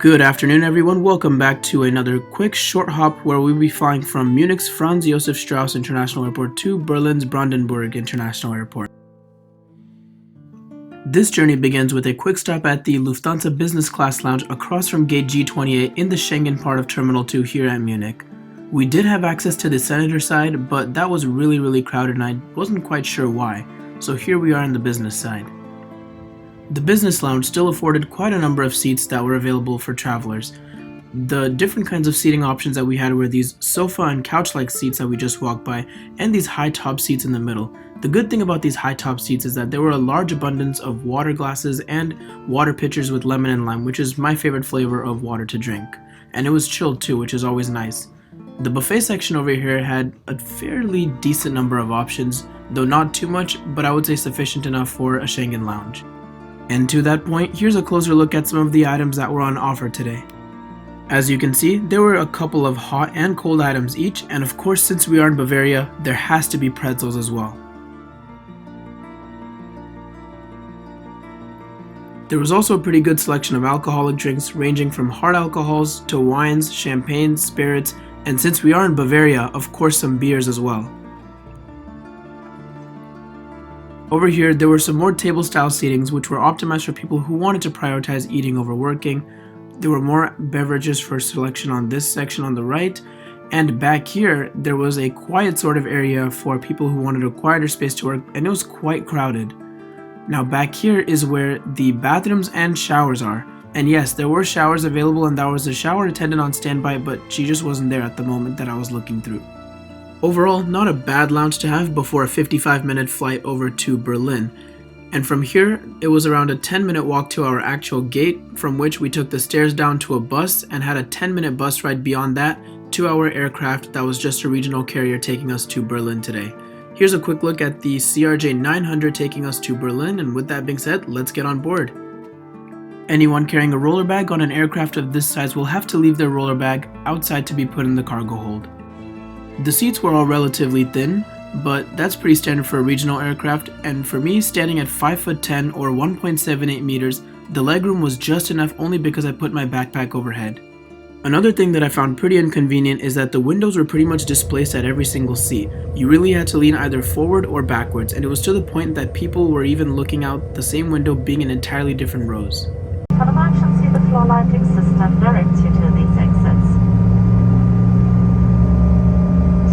Good afternoon, everyone. Welcome back to another quick short hop where we'll be flying from Munich's Franz Josef Strauss International Airport to Berlin's Brandenburg International Airport. This journey begins with a quick stop at the Lufthansa business class lounge across from gate G28 in the Schengen part of Terminal 2 here at Munich. We did have access to the senator side, but that was really crowded and I wasn't quite sure why, so here we are on the business side. The business lounge still afforded quite a number of seats that were available for travelers. The different kinds of seating options that we had were these sofa and couch-like seats that we just walked by, and these high top seats in the middle. The good thing about these high top seats is that there were a large abundance of water glasses and water pitchers with lemon and lime, which is my favorite flavor of water to drink. And it was chilled too, which is always nice. The buffet section over here had a fairly decent number of options, though not too much, but I would say sufficient enough for a Schengen lounge. And to that point, here's a closer look at some of the items that were on offer today. As you can see, there were a couple of hot and cold items each, and of course since we are in Bavaria, there has to be pretzels as well. There was also a pretty good selection of alcoholic drinks ranging from hard alcohols to wines, champagne, spirits, and since we are in Bavaria, of course some beers as well. Over here, there were some more table-style seatings which were optimized for people who wanted to prioritize eating over working. There were more beverages for selection on this section on the right, and back here, there was a quiet sort of area for people who wanted a quieter space to work, and it was quite crowded. Now back here is where the bathrooms and showers are, and yes, there were showers available and there was a shower attendant on standby, but she just wasn't there at the moment that I was looking through. Overall, not a bad lounge to have before a 55-minute flight over to Berlin. And from here, it was around a 10-minute walk to our actual gate, from which we took the stairs down to a bus and had a 10-minute bus ride beyond that to our aircraft that was just a regional carrier taking us to Berlin today. Here's a quick look at the CRJ 900 taking us to Berlin, and with that being said, let's get on board. Anyone carrying a roller bag on an aircraft of this size will have to leave their roller bag outside to be put in the cargo hold. The seats were all relatively thin, but that's pretty standard for a regional aircraft, and for me, standing at 5'10" or 1.78 meters, the legroom was just enough only because I put my backpack overhead. Another thing that I found pretty inconvenient is that the windows were pretty much displaced at every single seat. You really had to lean either forward or backwards, and it was to the point that people were even looking out the same window being in entirely different rows. For the emergency, the floor lighting system directs you to these exits.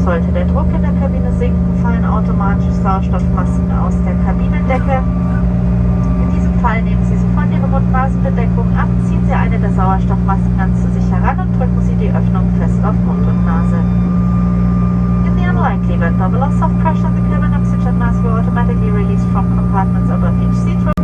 Sollte der Druck in der Kabine sinken, fallen automatisch Sauerstoffmasken aus der Kabinendecke. In diesem Fall nehmen Sie sofort Ihre Mund-Nasen-Bedeckung ab, ziehen Sie eine der Sauerstoffmasken ganz zu sich heran und drücken Sie die Öffnung fest auf Mund und Nase. In the unlikely event of a loss of pressure, the cabin oxygen mask will automatically release from compartments above each seat.